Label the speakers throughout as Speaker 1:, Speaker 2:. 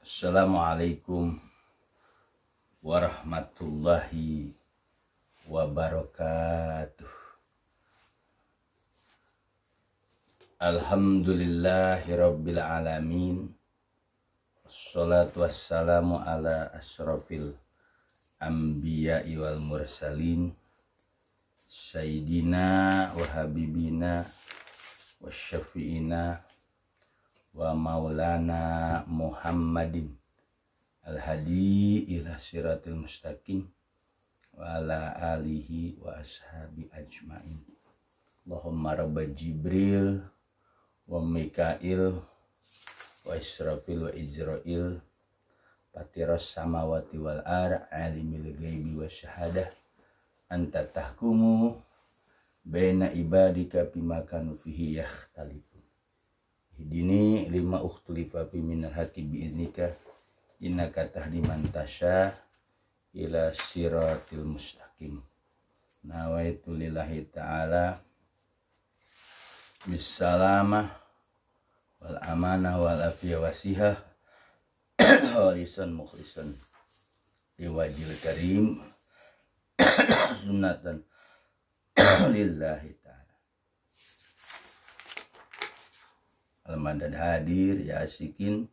Speaker 1: Assalamualaikum warahmatullahi wabarakatuh. Alhamdulillahirabbil alamin. Wassalatu wassalamu ala asrofil anbiya'i wal mursalin sayyidina wa habibina wa syafi'ina wa maulana Muhammadin al-hadi ila siratil mustaqim wa ala alihi wa ashabi ajmain. Allahumma rabba Jibril wa Mikail wa Israfil wa Izrail patiras samawati wal ar alimil ghaibi wa syahadah anta tahkumu baina ibadika bima kanu fihi yakhtalifun. Hidini lima ukhtulifa fi minal haqi bi'idnika innaka tahdi man tasya ila siratil mustaqim. Nawaitu lillahi ta'ala bisalamah wal amanah wal afiyah wasihah walisan mukhlisan liwajil karim sunnatan lillahi ta'ala. Al-madad hadir ya asikin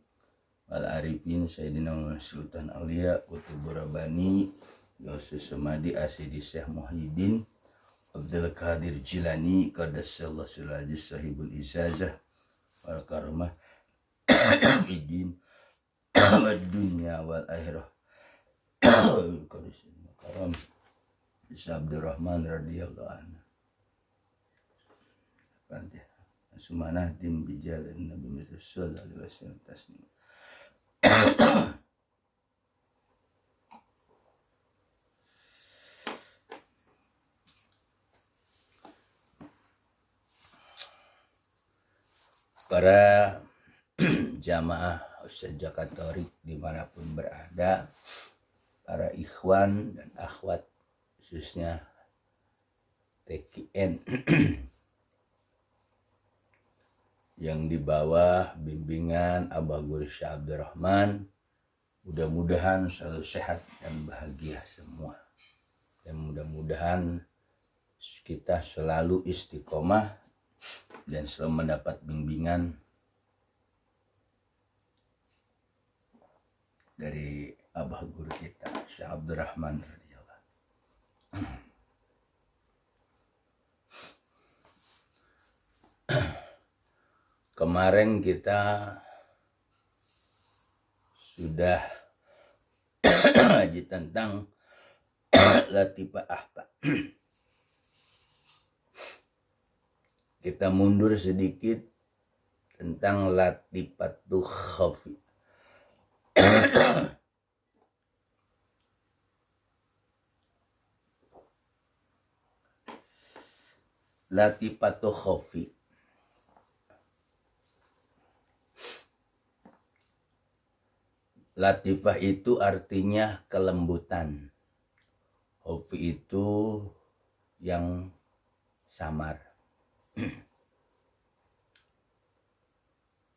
Speaker 1: wal arifin Sayyidina Sultan Aulia Kutubur Rabbani Gausus Samadi Asidi Syekh Muhyiddin Abdul Qadir Jilani Qaddasallahu sulajis sahibul izazah wal karamah fidin wad dunya wal akhirah karam Isa Abdurrahman radhiyallahu anhu. Fatiha. Sumanah tim bijalan Nabi Muhammad sallallahu alaihi wasallam tasnim. Para jamaah Ustaz Jakatorik dimanapun berada, para ikhwan dan akhwat khususnya TKN yang di bawah bimbingan Abah Guru Syekh Abdurrahman, mudah-mudahan selalu sehat dan bahagia semua, dan mudah-mudahan kita selalu istiqomah dan selalu mendapat bimbingan dari Abah Guru kita Syekh Abdurrahman radhiyallahu. Kemarin kita sudah ngaji tentang latifah ahba. Kita mundur sedikit tentang latifatul khafi. Latifatul khafi latifah itu artinya kelembutan. Khafi itu yang samar.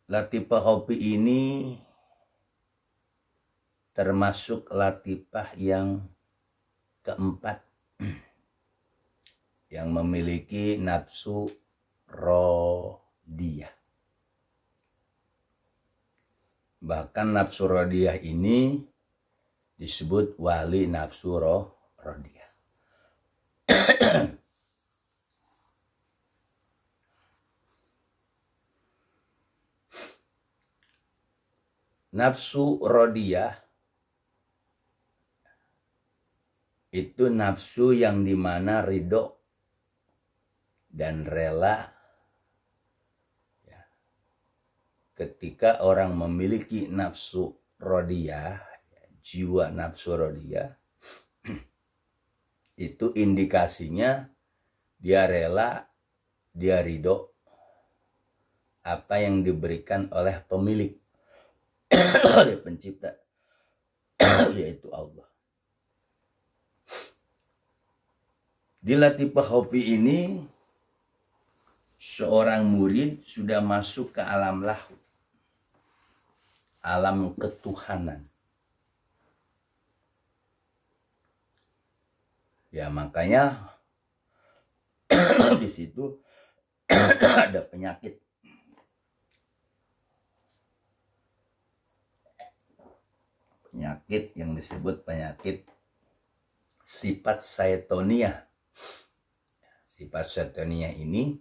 Speaker 1: Latifah khafi ini termasuk latifah yang keempat yang memiliki nafsu rodiyah. Bahkan nafsu rodiyah ini disebut wali nafsu rodiyah. Nafsu rodiyah itu nafsu yang dimana ridho dan rela ya. Ketika orang memiliki nafsu rodiyah, jiwa nafsu rodiyah, itu indikasinya dia rela, dia ridho apa yang diberikan oleh pemilik, oleh pencipta, yaitu Allah. Di latifah khafi ini seorang murid sudah masuk ke alam lahut. alam ketuhanan. Ya makanya di situ ada penyakit. Penyakit yang disebut penyakit sifat syaitonia. Sifat syaitonia ini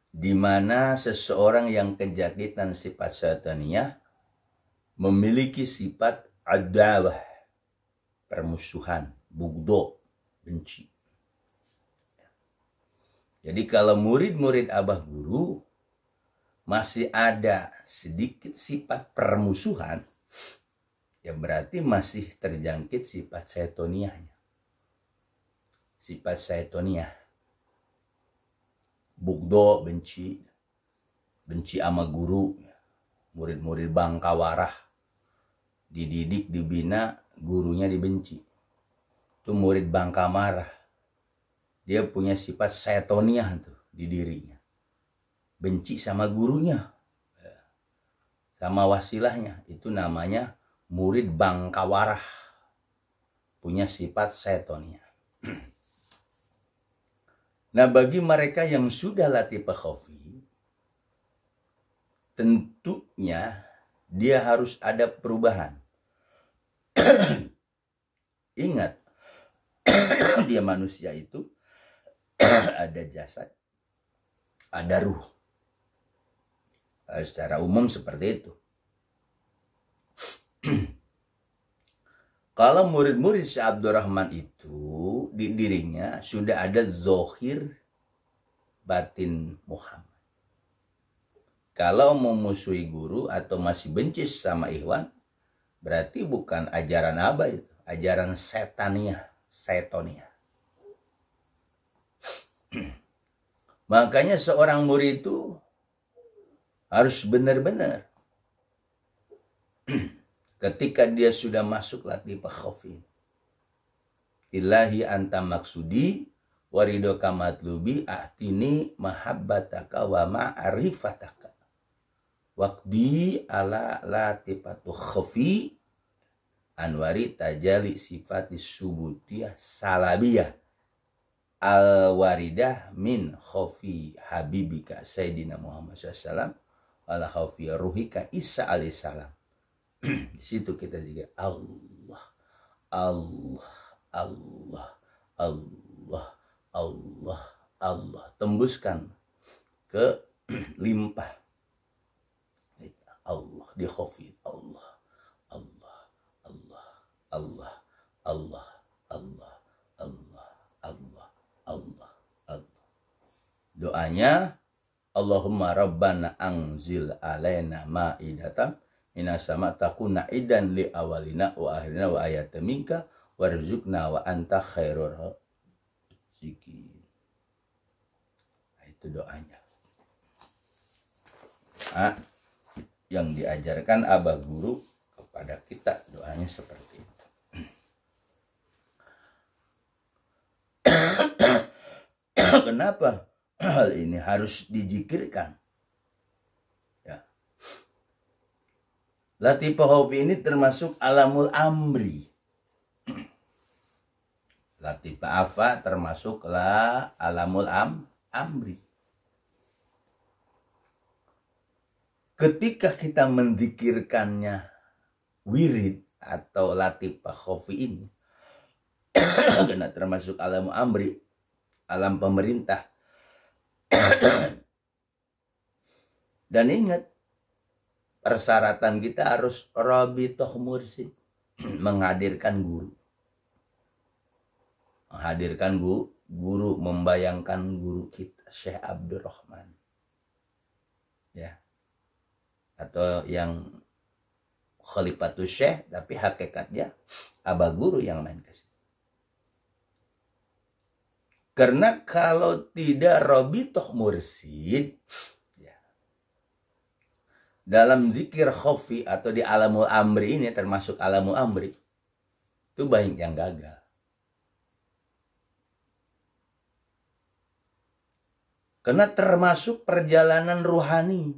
Speaker 1: di mana seseorang yang kejakitan sifat syaitonia memiliki sifat adawah, permusuhan, bugdo, benci. Jadi kalau murid-murid abah guru masih ada sedikit sifat permusuhan, ya berarti masih terjangkit sifat syaitoniahnya. Sifat syaitoniah. Bugdo, benci. Benci sama guru. Murid-murid bangkawarah. Dididik, dibina, gurunya dibenci. Itu murid bangkamarah. Dia punya sifat syaitoniah tuh di dirinya. Benci sama gurunya. Sama wasilahnya. Itu namanya murid bangkawarah. Punya sifat syaitoniah. Nah, bagi mereka yang sudah latifah khafi, tentunya dia harus ada perubahan. Ingat, dia manusia itu ada jasad, ada ruh. Secara umum seperti itu. Kalau murid-murid Syekh Abdurrahman itu di dirinya sudah ada zohir batin Muhammad. Kalau memusuhi guru atau masih benci sama ikhwan, berarti bukan ajaran abah itu, ajaran setania, setonia. Makanya seorang murid itu harus benar-benar ketika dia sudah masuk latifah khafi. Ilahi anta maksudi warido kamatlubi ahtini mahabbataka wa ma'rifataka. Waqdi ala latifatu khafi anwari tajali sifati subutiyah salabiyah al-waridah min khafi habibika Sayyidina Muhammad SAW ala khafi ruhika Isa alaihissalam. Di situ kita juga Allah, Allah, Allah, Allah, Allah, Allah. Tembuskan ke limpah. Allah di khafi. Allah, Allah, Allah, Allah, Allah, Allah, Allah, Allah, Allah, Allah. Doanya Allahumma rabbana anzil alaina ma'idatan minasama takuna idan li awalina wa akhirina wa ayatan minka warzuqna wa anta khairur raziqin. Itu doanya. Yang diajarkan abah guru kepada kita doanya seperti itu. Kenapa hal ini harus dijikirkan? Latifah khafi ini termasuk alamul amri. Latifah afa termasuklah alamul amri. Ketika kita menzikirkannya wirid atau latifah khafi ini, karena termasuk alamul amri, alam pemerintah. Dan ingat, persyaratan kita harus rabitoh mursid, menghadirkan guru. Menghadirkan guru, membayangkan guru kita, Syekh Abdurrahman. Ya. Atau yang khalifatus Syekh, tapi hakikatnya abah guru yang main ke situ. Karena kalau tidak rabitoh mursid, dalam zikir khafi atau di alamul amri ini, termasuk alamul amri, itu banyak yang gagal. Karena termasuk perjalanan ruhani.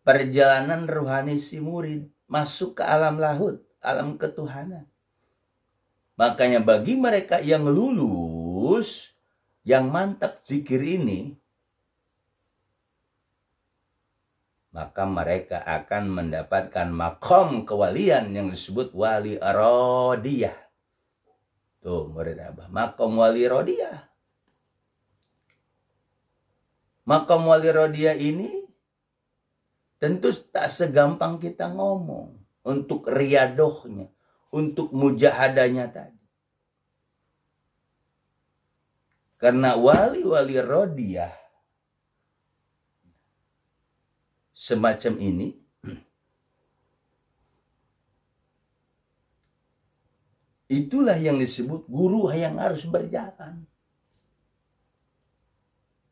Speaker 1: perjalanan rohani si murid masuk ke alam lahut, alam ketuhanan. Makanya bagi mereka yang lulus, yang mantap zikir ini, maka mereka akan mendapatkan makom kewalian yang disebut wali rodiyah. Tuh murid Abah, makom wali rodiyah. Makom wali rodiyah ini tentu tak segampang kita ngomong untuk riadohnya, untuk mujahadanya tadi. Karena wali-wali rodiyah semacam ini itulah yang disebut guru yang harus berjalan.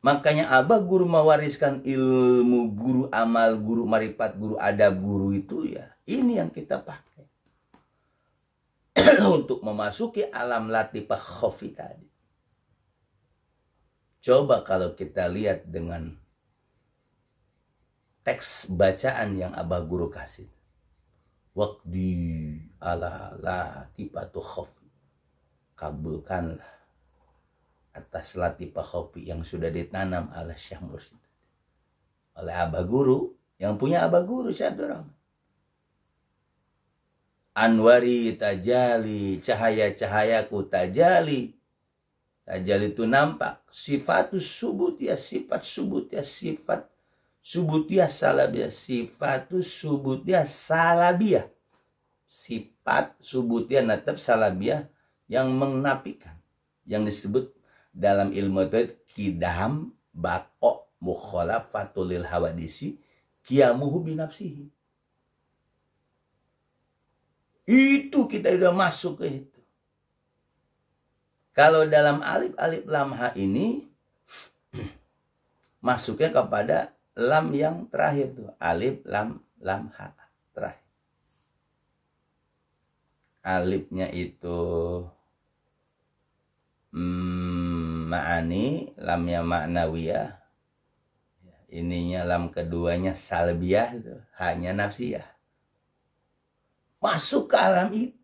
Speaker 1: Makanya Abah guru mewariskan ilmu, guru amal, guru marifat, guru adab, guru itu ya. Ini yang kita pakai. Untuk memasuki alam latifah khafi tadi. Coba kalau kita lihat dengan teks bacaan yang Abah guru kasih. Waqdi ala latifatu khafi. Kabulkanlah atas latifah khafi yang sudah ditanam oleh Syekh Mursyid, oleh Abah Guru, yang punya Abah Guru Syekh Abdul Rahman. Anwari tajali, cahaya-cahayaku tajali. Tajali itu nampak. Sifatus subutiyah, sifat subutiyah, sifat subutiyah salabiyah. Sifatus subutiyah salabiyah. Sifat subutiyah natab salabiyah yang menafikan. Yang disebut dalam ilmu itu kidam bako mukhalafatulil hawadisi kiamuhu binafsihi. Itu kita udah masuk ke itu. Kalau dalam alif lam ha ini masuknya kepada lam yang terakhir tuh, alif lam ha terakhir. Alifnya itu ma'ani, lamnya ma'nawiyah, ininya lam keduanya salbiyah, hanya nafsiyah. Masuk ke alam itu.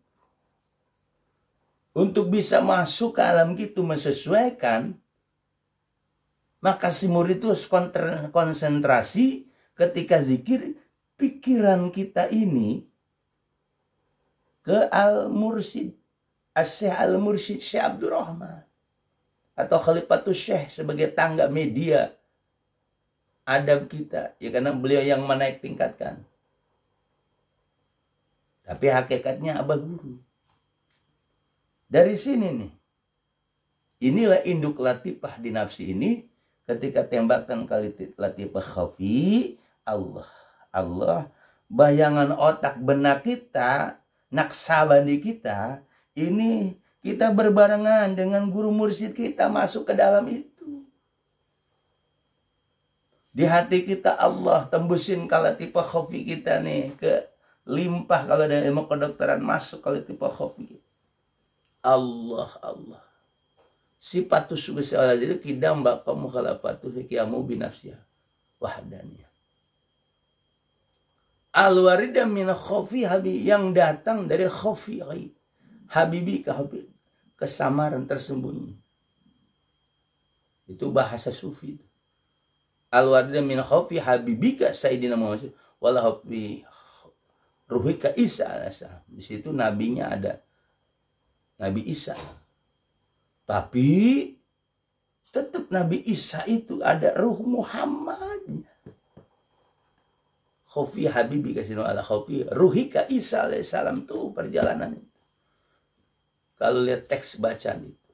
Speaker 1: Untuk bisa masuk ke alam itu menyesuaikan, maka si murid itu harus konsentrasi ketika zikir, pikiran kita ini ke al-mursyid. Syekh al-Mursyid Syekh Abdul Rahman atau Khalifatus Syekh sebagai tangga media adab kita, ya karena beliau yang menaik tingkatkan. Tapi hakikatnya Abah Guru. Dari sini nih, inilah induk latifah di nafsi ini. Ketika tembakan kali latifah khafi, Allah, bayangan otak benak kita, naksabandi kita, ini kita berbarengan dengan guru mursyid kita masuk ke dalam itu. Di hati kita Allah tembusin ke latifah khafi kita nih, ke limpah kalau ada ilmu kedokteran masuk ke latifah khafi kita. Allah. Sifatus subhanahu wa ta'ala kidam baqa mukhalafatu kiamu binafsiyah wahdaniyah. Al-warida min khafi habi, yang datang dari khafi ghaib. Habibi ke habib, kesamaran tersembunyi. Itu bahasa sufi. Al-warida min khafi habibika sayyidina Muhammad wala khafi ruhika Isa alaihissalam. Di situ nabinya ada Nabi Isa. Tapi tetap Nabi Isa itu ada ruh Muhammadnya. Khafi habibi kasino ala khafi ruhika Isa alaihissalam tuh perjalanan itu. Kalau lihat teks bacaan itu.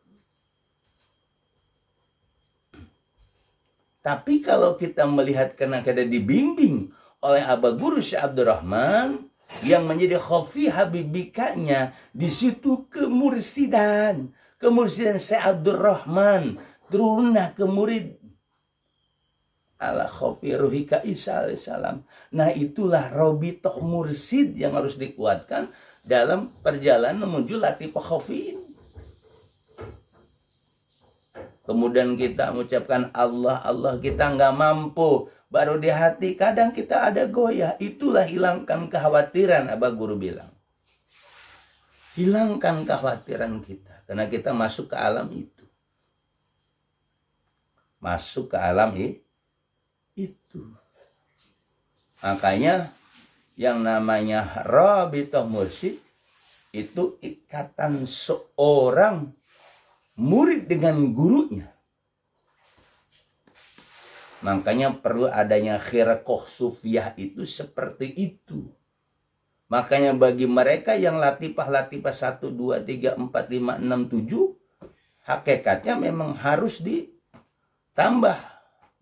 Speaker 1: Tapi kalau kita melihat karena kita dibimbing oleh Abah Guru Syekh Abdul Rahman yang menjadi khafi habibikanya, di situ kemursidan Syekh Abdul Rahman turunlah ke murid ala khafi ruhika Isa alaihissalam. Nah itulah robitoh mursid yang harus dikuatkan dalam perjalanan menuju latifah khafi ini. Kemudian kita mengucapkan Allah, Allah, kita nggak mampu. Baru di hati kadang kita ada goyah. Itulah hilangkan kekhawatiran, Abah Guru bilang. Hilangkan kekhawatiran kita. Karena kita masuk ke alam itu. Masuk ke alam itu. Makanya yang namanya Rabithah Mursyid itu ikatan seorang murid dengan gurunya. Makanya perlu adanya khirqah sufiyah itu seperti itu. Makanya bagi mereka yang latifah-latifah 1, 2, 3, 4, 5, 6, 7, hakikatnya memang harus ditambah.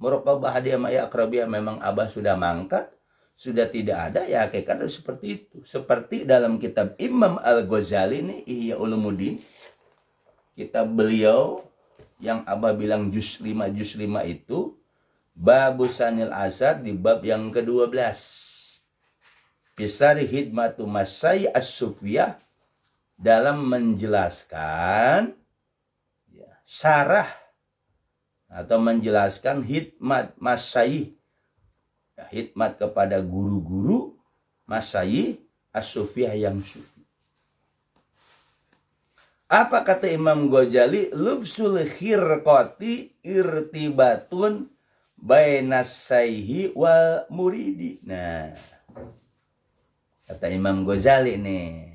Speaker 1: Muraqabah hadiah ma'ya akrabiyah memang Abah sudah mangkat, sudah tidak ada, ya hakikat harus seperti itu. Seperti dalam kitab Imam Al-Ghazali ini, Ihya Ulumuddin, kitab beliau yang Abah bilang juz 5 itu, Babusanil Asar di bab yang ke-12. Bisari hidmatu masai as-sufiyah, dalam menjelaskan syarah atau menjelaskan hidmat masai, hidmat kepada guru-guru masai as-sufiyah yang sufi. Apa kata Imam Ghazali? Lubsul khirqati irtibatun bainas sayhi wal muridi. Nah, kata Imam Ghazali nih,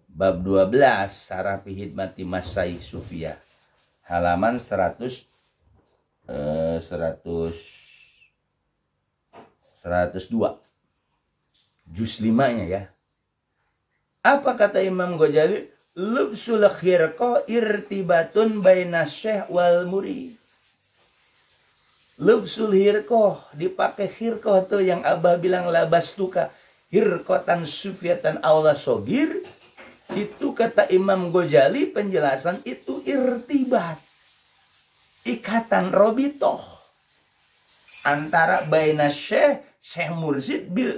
Speaker 1: bab 12 Syarah fi hidmati masai sufiyah, halaman 102. Juz 5-nya ya. Apa kata Imam Ghazali? Lubsul khirqah irtibatun bainas syekh wal murid. Lubsul khirqah, dipakai khirqah tuh yang Abah bilang labastuka hirqatan sufiyatan aula sogir. Itu kata Imam Ghazali, penjelasan itu irtibat, ikatan robitoh antara baina syekh mursyid bil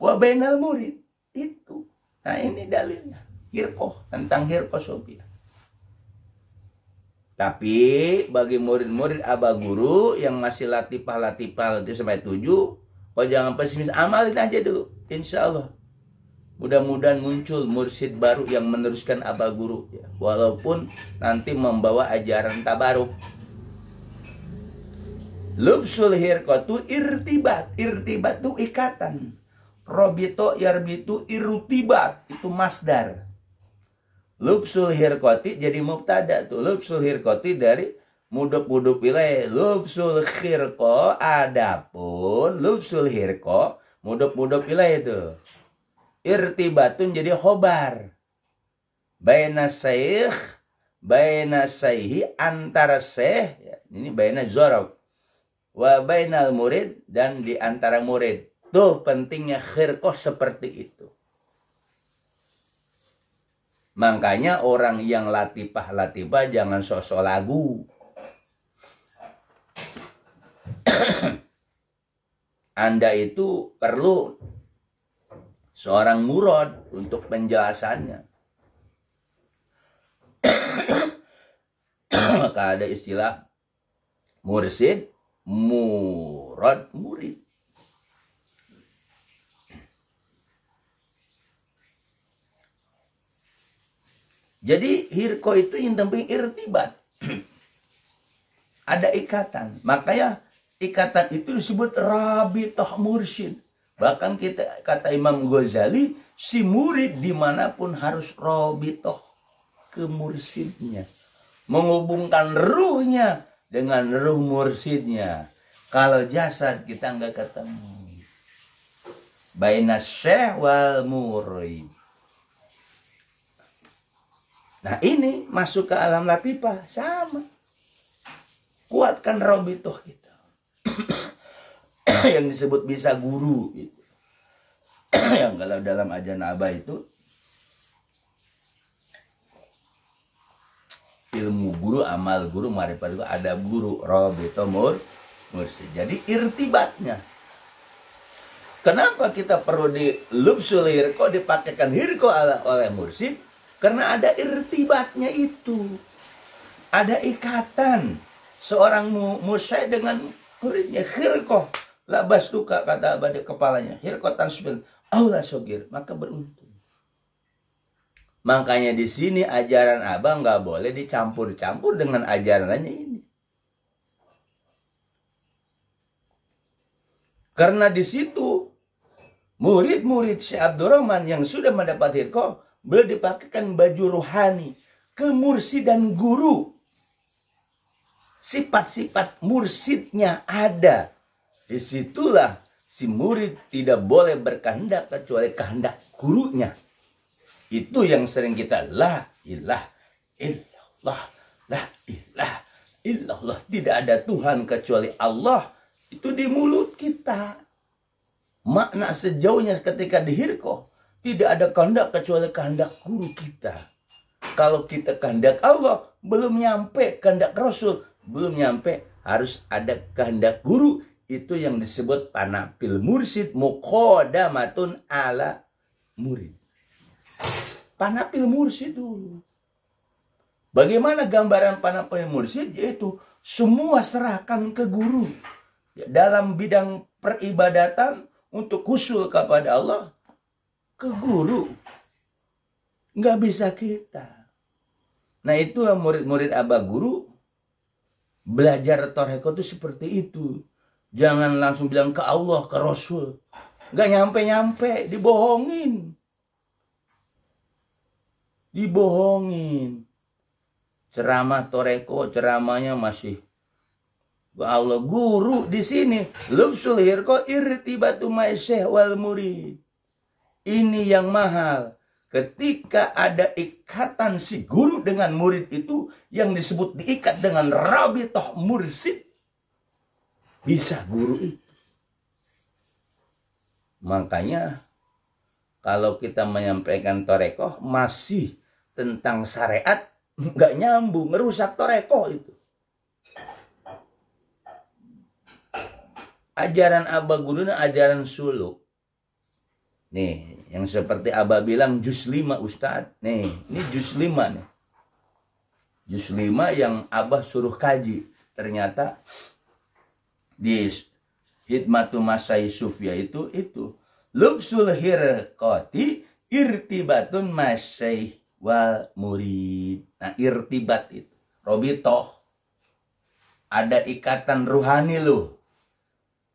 Speaker 1: wa bainal murid. Itu. Nah ini dalilnya. Hirqah, tentang hirqah sofiyah. Tapi bagi murid-murid Abah Guru yang masih latifah-latifah itu sampai 7, kok jangan pesimis, amalin aja dulu. Insya Allah mudah-mudahan muncul mursyid baru yang meneruskan Abah Guru ya. Walaupun nanti membawa ajaran tabaruk. Lubsul hirqatu irtibat. Irtibat itu ikatan. Robito yarbitu irtibat, itu masdar. Lubsul hirqati jadi mubtada tuh. Lubsul hirqati dari mudhaf ilaih. Lubsul khirqa, adapun lubsul hirqa mudhaf ilaih itu. Irtibatun jadi khobar. Baina syekh, baina syaihi, antara syekh, ya, ini baina zorab, wa bainal murid, dan di antara murid. Tuh pentingnya khirqah seperti itu. Makanya orang yang latifah-latifah jangan sok-sok lagu. Anda itu perlu seorang murad untuk penjelasannya. Maka ada istilah mursyid, murad, murid. Jadi hirqah itu yang penting irtibat. Ada ikatan. Makanya ikatan itu disebut rabithah mursyid. Bahkan kita kata Imam Ghazali, si murid dimanapun harus rabithah ke mursyidnya. Menghubungkan ruhnya dengan ruh mursyidnya. Kalau jasad kita nggak ketemu. Baina syekh wal murid. Nah ini masuk ke alam latifah sama. Kuatkan rabithah kita. Yang disebut bisa guru gitu. Yang kalau dalam ajaran Abah itu ilmu guru, amal guru, marifat guru, adab guru, rabithah mursyid. Jadi irtibatnya. Kenapa kita perlu di lubsul hirqah dipakaikan hirqah oleh mursyid? Karena ada irtibatnya itu. Ada ikatan seorang musyai dengan muridnya. Khirqoh labas tuka, kata abadi kepalanya. Khirqoh tansbil aula sogir, maka beruntung. Makanya di sini ajaran Abah nggak boleh dicampur-campur dengan ajarannya ini. Karena di situ murid-murid Syekh Abdurrahman yang sudah mendapat khirqoh, beliau dipakaikan baju rohani, kemursidan guru. Sifat-sifat mursidnya ada. Disitulah si murid tidak boleh berkehendak kecuali kehendak gurunya. Itu yang sering kita la ilaha illallah, la ilaha illallah. Tidak ada Tuhan kecuali Allah. Itu di mulut kita. Makna sejauhnya ketika di khirqoh, tidak ada kehendak kecuali kehendak guru kita. Kalau kita kehendak Allah, belum nyampe. Kehendak Rasul, belum nyampe. Harus ada kehendak guru. Itu yang disebut panapil mursid muqadamatun ala murid. Panapil mursid dulu. Bagaimana gambaran panapil mursid? Yaitu semua serahkan ke guru. Dalam bidang peribadatan untuk usul kepada Allah, ke guru. Nggak bisa kita. Nah itulah murid-murid Abah Guru. Belajar Toreko itu seperti itu. Jangan langsung bilang ke Allah, ke Rasul. Nggak nyampe-nyampe, dibohongin. Dibohongin. Ceramah Toreko, ceramahnya masih Allah. Guru di sini lubsul khirqoh irtibatu ma'syekh wal murid. Ini yang mahal. Ketika ada ikatan si guru dengan murid itu yang disebut diikat dengan rabithah mursid. Bisa guru itu. Makanya kalau kita menyampaikan Torekoh masih tentang syariat, nggak nyambung, ngerusak Torekoh itu. Ajaran Abah Guru ini ajaran suluk. Nih, yang seperti Abah bilang juz 5 Ustadz. Nih, ini juz 5 nih. Juz 5 yang Abah suruh kaji. Ternyata di Hidmatu Masai Sufya itu lubsul khirqati irtibatun masai wal murid. Nah, irtibat itu robitoh. Ada ikatan ruhani loh.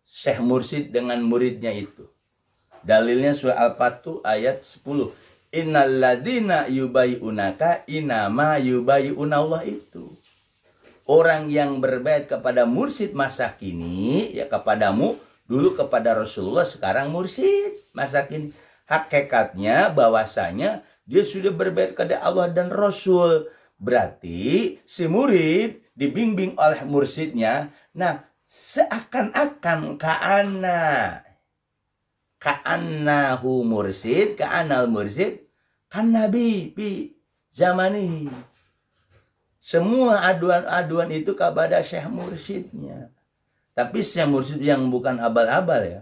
Speaker 1: Syekh Mursid dengan muridnya itu. Dalilnya surah Al-Fatuh ayat 10. Innalladzina yubayyi'unaka inama yubayyi'unallah itu. Orang yang berbaiat kepada mursid masa kini, ya kepadamu, dulu kepada Rasulullah, sekarang mursid masa kini. Hakikatnya bahwasanya dia sudah berbaiat kepada Allah dan Rasul. Berarti si murid dibimbing oleh mursidnya. Nah, seakan-akan ka'annahu mursid, ka'anal mursid, kan Nabi bi zamani. Semua aduan-aduan itu kepada Syekh Mursidnya. Tapi Syekh Mursid yang bukan abal-abal ya.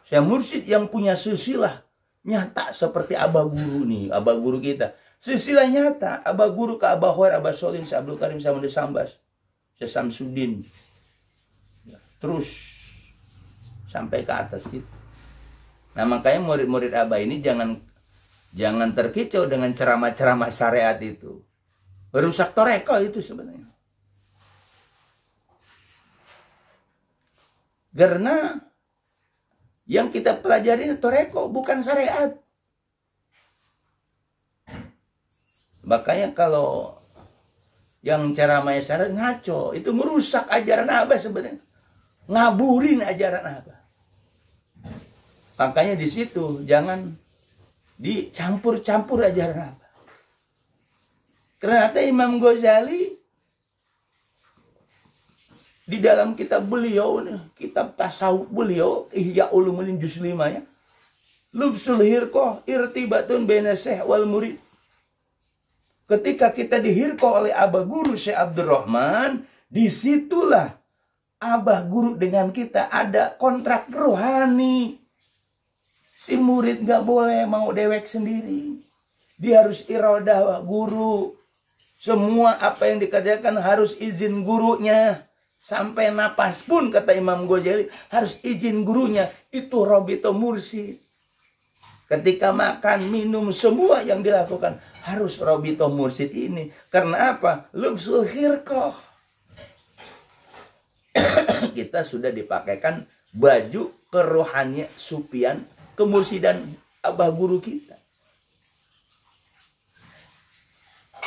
Speaker 1: Syekh Mursid yang punya silsilah nyata seperti Abah Guru nih, Abah Guru kita. Silsilah nyata, Abah Guru ke Abah Khair, Abah Solim, Syekh Abdul Karim, Syekh Sambas, Syekh Samsudin. Terus sampai ke atas gitu. Nah makanya murid-murid Abah ini jangan terkicau dengan ceramah-ceramah syariat itu. Merusak Toreko itu sebenarnya. Karena yang kita pelajari Toreko bukan syariat. Makanya kalau yang ceramah syariat ngaco, itu merusak ajaran Abah sebenarnya. Ngaburin ajaran Abah. Makanya di situ jangan dicampur-campur ajaran Abah. Karena Imam Ghazali di dalam kitab beliau, kitab tasawuf beliau, Ihya Ulumuddin juz 5 ya. Lubsul khirqah irtibatun baina syekh wal murid. Ketika kita dihirqah oleh Abah Guru Syekh Abdurrahman, disitulah Abah Guru dengan kita ada kontrak rohani. Si murid gak boleh mau dewek sendiri. Dia harus iradah guru. Semua apa yang dikerjakan harus izin gurunya. Sampai napas pun kata Imam Ghazali harus izin gurunya. Itu Robito Mursyid. Ketika makan, minum, semua yang dilakukan harus Robito Mursyid ini. Karena apa? Lubsul khirqah. Kita sudah dipakaikan baju kerohanian supian kemursidan abah guru kita.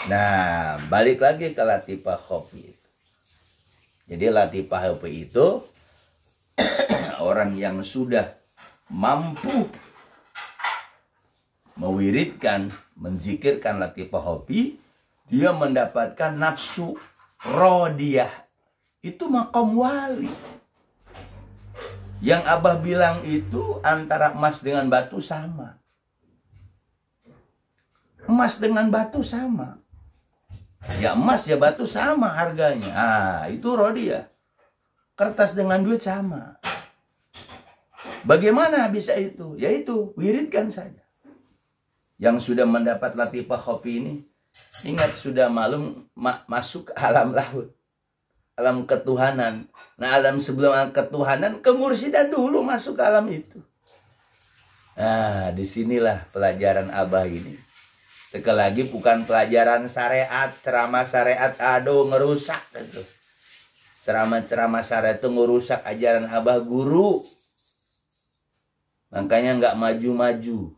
Speaker 1: Nah, balik lagi ke Latifah Khofi. Jadi Latifah Khofi itu orang yang sudah mampu mewiridkan, menzikirkan Latifah Khofi, dia mendapatkan nafsu rodiyah. Itu maqam wali. Yang abah bilang itu antara emas dengan batu sama. Emas dengan batu sama. Ya emas ya batu sama harganya. Ah, itu rodiyah. Kertas dengan duit sama. Bagaimana bisa itu? Yaitu wiridkan saja. Yang sudah mendapat Latifah Khofi ini, ingat sudah malum masuk ke alam laut. Alam ketuhanan. Nah, alam sebelum alam ketuhanan, kemursidan dulu masuk ke alam itu. Nah, disinilah pelajaran abah ini. Sekali lagi bukan pelajaran syariat, ceramah syariat, aduh ngerusak itu. Ceramah-ceramah syariat itu ngerusak ajaran abah guru. Makanya nggak maju-maju.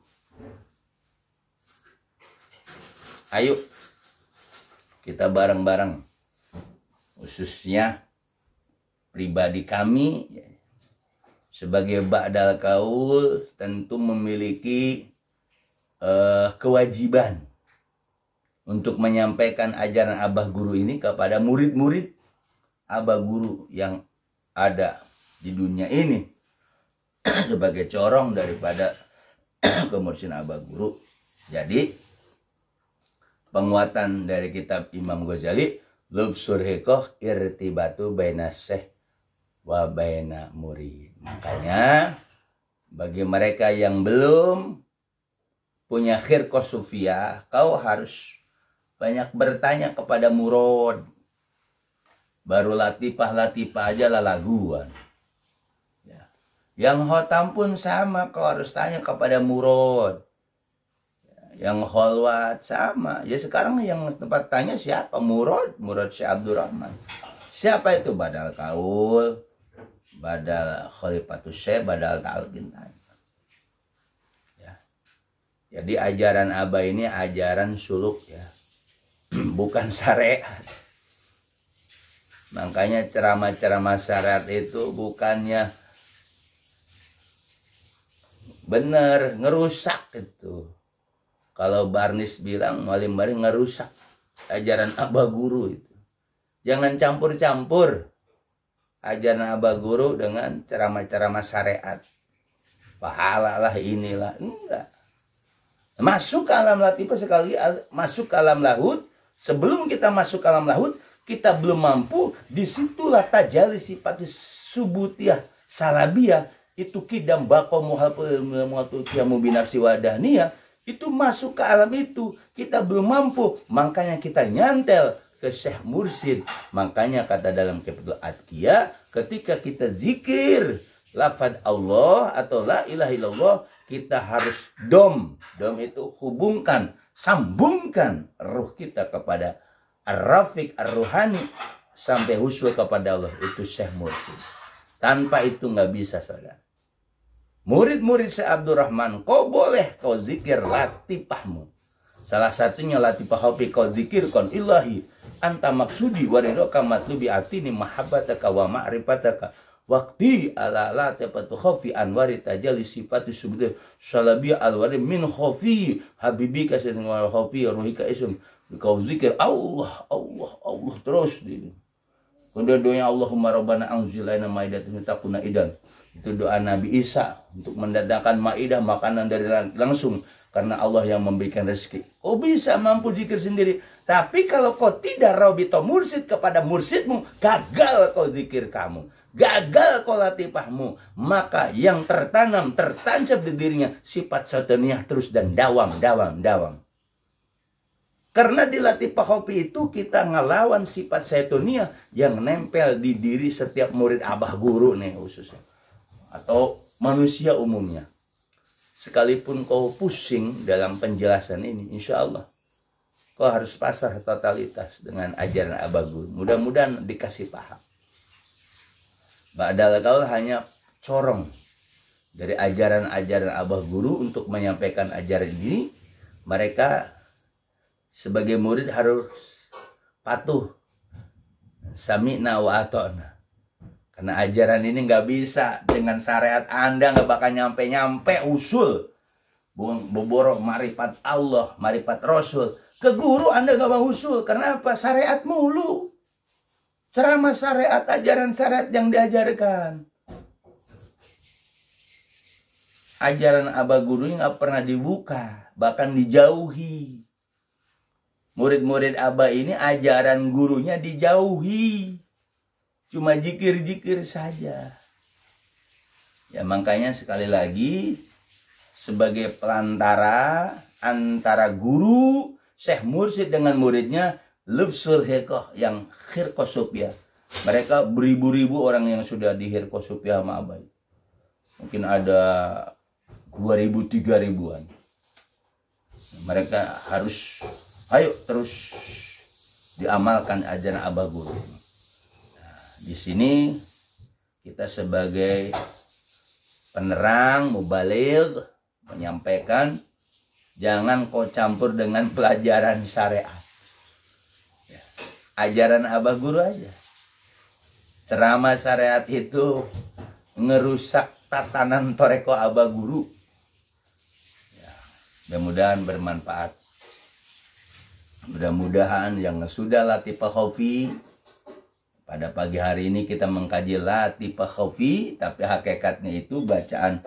Speaker 1: Ayo kita bareng-bareng. Khususnya pribadi kami sebagai ba'dal kaul tentu memiliki kewajiban untuk menyampaikan ajaran abah guru ini kepada murid-murid abah guru yang ada di dunia ini sebagai corong daripada kemursidan abah guru. Jadi penguatan dari kitab Imam Ghazali, Lubsul Khirqah irtibatu baina syekh wa baina murid. Makanya bagi mereka yang belum punya khirqah sufiyah, kau harus banyak bertanya kepada murad. Baru latifah-latifah aja lah laguan. Ya. Yang khotam pun sama, kau harus tanya kepada murad. Yang kholwat sama. Ya sekarang yang tempat tanya siapa? Murad Syekh Abdurrahman. Siapa itu? Badal Kaul, Badal Khalifatus Syekh, Badal Talqin. Jadi ajaran abah ini ajaran suluk ya. Bukan syariat. Makanya ceramah-ceramah syariat itu bukannya bener, ngerusak itu. Kalau Barnis bilang maling-maling ngerusak ajaran abah guru itu. Jangan campur-campur ajaran abah guru dengan ceramah-ceramah syariat. Pahala lah inilah, enggak. Masuk ke alam latifah sekali, masuk ke alam lahud. Sebelum kita masuk ke alam lahud, kita belum mampu. Disitulah tajali sifat subutiyah salabiyah. Itu kidam bako muhaltul kiamu binafsi wadaniyah. Itu masuk ke alam itu. Kita belum mampu. Makanya kita nyantel ke Syekh Mursyid. Makanya kata dalam Kifatul Adqiyah, ketika kita zikir lafaz Allah atau la ilaha illallah, kita harus dom itu hubungkan, sambungkan ruh kita kepada ar-rafiq ar-ruhani sampai husul kepada Allah. Itu Syekh Mursyid. Tanpa itu nggak bisa, saudara. Murid-murid Syekh Abdurrahman, kau boleh kau zikir latifahmu. Salah satunya Latifah Khofi, kau zikirkan ilahi anta maksudi waridoka matlubi atini mahabbataka wa ma'rifataka waqti ala la tafatu Khofi anwari tajali sifatu subud salabiyah alwari min Khofi habibika sayyidina wa Khofi ruhika ism. Kau zikir Allah Allah Allah terus di. Kemudian doa Allahumma rabbana anzilna maidatan takuna idan. Itu doa Nabi Isa untuk mendatangkan maidah, makanan dari langsung. Karena Allah yang memberikan rezeki. Kau bisa mampu zikir sendiri. Tapi kalau kau tidak Robito Mursyid kepada mursyidmu, gagal kau zikir kamu. Gagal kau latifahmu. Maka yang tertanam, tertancap di dirinya sifat sautaniyah terus dan dawam. Karena di Latifah Khafi itu kita ngelawan sifat setoniyah yang nempel di diri setiap murid abah guru nih khususnya. Atau manusia umumnya. Sekalipun kau pusing dalam penjelasan ini, insya Allah kau harus pasrah totalitas dengan ajaran abah guru. Mudah-mudahan dikasih paham. Ba'dal kaul hanya corong dari ajaran-ajaran abah guru untuk menyampaikan ajaran ini. Mereka sebagai murid harus patuh, sami'na wa ata'na. Karena ajaran ini nggak bisa dengan syariat Anda nggak bakal nyampe-nyampe usul. Boborok marifat Allah, marifat Rasul. Ke guru Anda nggak mau usul. Karena apa? Syariat mulu. Ceramah syariat, ajaran syariat yang diajarkan. Ajaran abah guru nggak pernah dibuka, bahkan dijauhi. Murid-murid abah ini ajaran gurunya dijauhi. Cuma jikir-jikir saja. Ya makanya sekali lagi, sebagai pelantara antara guru, Syekh Mursyid dengan muridnya, Lufsul Hikoh yang Hirqosopia. Mereka beribu-ribu orang yang sudah di Hirqosopia sama abah. Mungkin ada 2000, 3000-an. Mereka harus ayo terus diamalkan ajaran abah guru. Nah, di sini kita sebagai penerang, mubaligh, menyampaikan jangan kau campur dengan pelajaran syariat. Ya, ajaran abah guru aja. Ceramah syariat itu ngerusak tatanan toreko abah guru. Ya, mudah-mudahan bermanfaat. Mudah-mudahan yang sudah Latifah Khafi, pada pagi hari ini kita mengkaji Latifah Khafi, tapi hakikatnya itu bacaan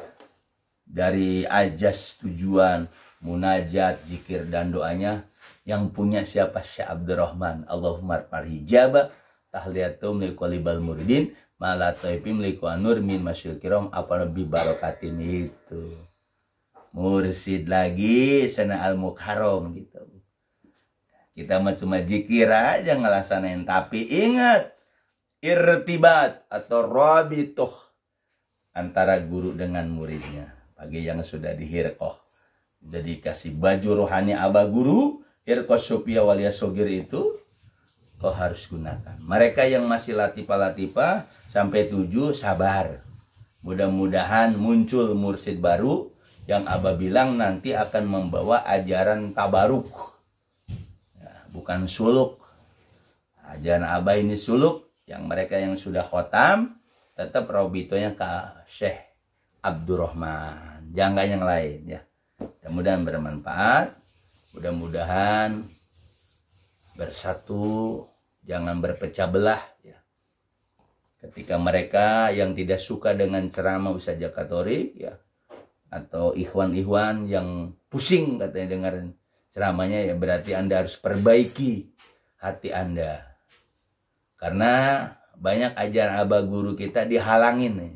Speaker 1: dari ajas tujuan, munajat, zikir dan doanya yang punya siapa? Syekh Abdurrahman. Allahumma parhijaba tahliyatum liqalibal muridin mala taifim liqanur min masyil kiram apa nabi barokatin itu. Mursid lagi sana al-mukharom gitu. Kita mah cuma zikir aja ngelaksanain. Tapi ingat, irtibat atau rabituh antara guru dengan muridnya. Bagi yang sudah di Hirqoh, jadi kasih baju rohani abah guru, Hirqoh Sopia Walia Sogir itu, kau harus gunakan. Mereka yang masih latifah-latifah sampai 7, sabar. Mudah-mudahan muncul mursyid baru yang abah bilang nanti akan membawa ajaran tabaruk. Bukan suluk. Ajaran abah ini suluk. Yang mereka yang sudah khotam, tetap robitonya ke Syekh Abdurrahman. Jangan yang lain ya. Mudah-mudahan bermanfaat. Mudah-mudahan bersatu. Jangan berpecah belah ya. Ketika mereka yang tidak suka dengan ceramah Ustaz Jakatori ya, atau ikhwan-ikhwan yang pusing katanya dengerin ceramahnya, ya berarti Anda harus perbaiki hati Anda. Karena banyak ajaran abah guru kita dihalangin nih.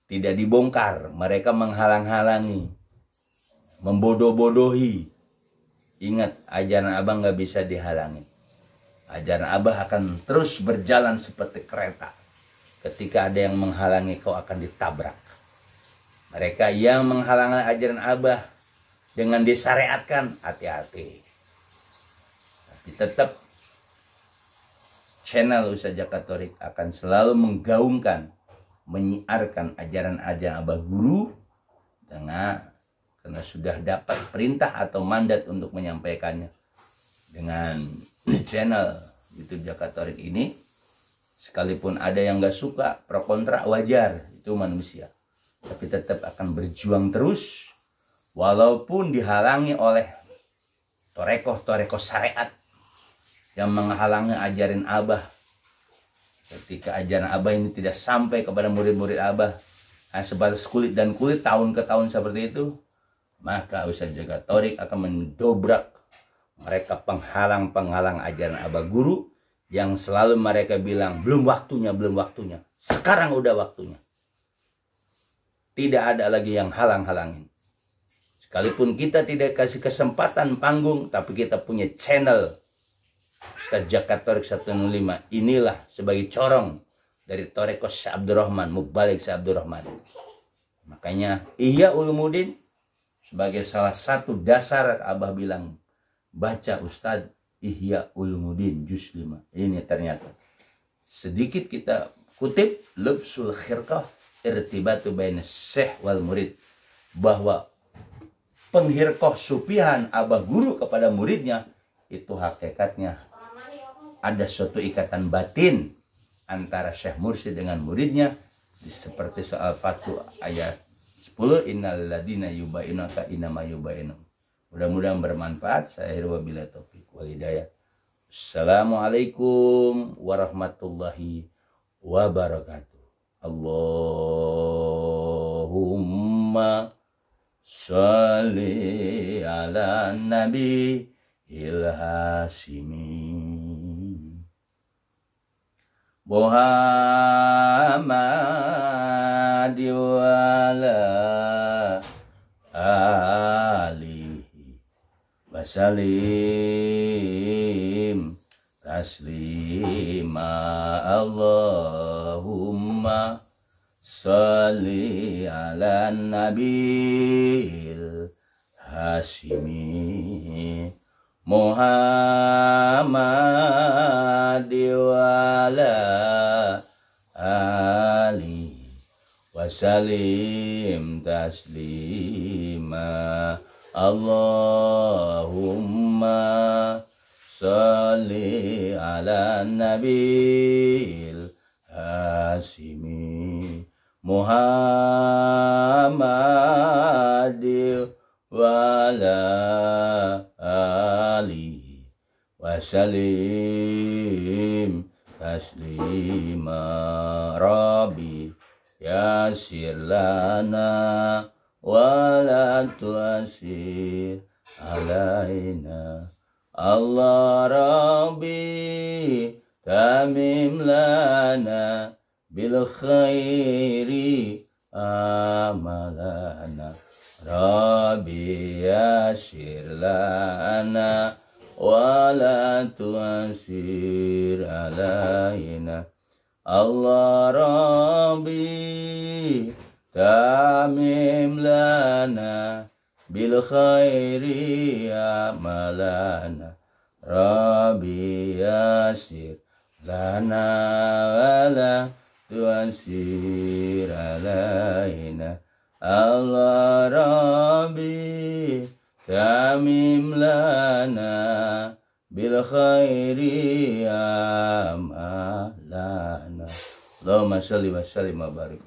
Speaker 1: Tidak dibongkar. Mereka menghalang-halangi. Membodoh-bodohi. Ingat, ajaran abah nggak bisa dihalangi. Ajaran abah akan terus berjalan seperti kereta. Ketika ada yang menghalangi, kau akan ditabrak. Mereka yang menghalangi ajaran abah dengan disyariatkan, hati-hati. Tapi tetap channel Ustaz Jakatorik akan selalu menggaungkan, menyiarkan ajaran-ajaran abah guru karena sudah dapat perintah atau mandat untuk menyampaikannya. Dengan channel YouTube Jakatorik ini, sekalipun ada yang gak suka, pro kontra wajar, itu manusia. Tapi tetap akan berjuang terus. Walaupun dihalangi oleh torekoh-torekoh syariat yang menghalangi ajaran abah. Ketika ajaran abah ini tidak sampai kepada murid-murid abah, hanya sebatas kulit dan kulit tahun ke tahun seperti itu, maka Ustaz Jakatorik akan mendobrak mereka penghalang-penghalang ajaran abah guru yang selalu mereka bilang belum waktunya, belum waktunya. Sekarang udah waktunya. Tidak ada lagi yang halang-halangin. Sekalipun kita tidak kasih kesempatan panggung, tapi kita punya channel Ustadz Jakat Thoriq 105. Inilah sebagai corong dari Thariqah Syekh Abdurrahman, Mubalik Syekh Abdurrahman. Makanya Ihya Ulumuddin sebagai salah satu dasar, Abah bilang baca Ustadz Ihya Ulumuddin juz 5. Ini ternyata sedikit kita kutip Lubsul Khirqah irtibatu baina syekh wal murid, bahwa penghirqah sufihan Abah guru kepada muridnya itu hakikatnya ada suatu ikatan batin antara Syekh Mursyid dengan muridnya, seperti soal Fatu ayat 10, innal ladina yubainaka inama yubainu. Mudah-mudahan bermanfaat. Saya wabillahi taufik wal hidayah. Assalamualaikum warahmatullahi wabarakatuh. Allahumma sholli ala nabi Hashimi Muhammad wa ala alihi wasallim taslima. Allahumma sholli ala nabil Hashimi Muhammad wa ala alihi wasallim taslima. Allahumma sholli ala nabil Hashimi Muhammad wa ala alihi wasallim taslima. Rabbi yasir lana wa la tuasir alaina. Allah Rabbi tamim lana bil khairi amalana. Rabbi yasir lana wa la tuasir alaina. Allah Rabbi tamim lana bil khairi amalana. Rabbi yasir lana wa la tuasir alaina. Allah Rabbi tamim lana bil khairi amalana. Allahumma sholli wa sallim wa barik.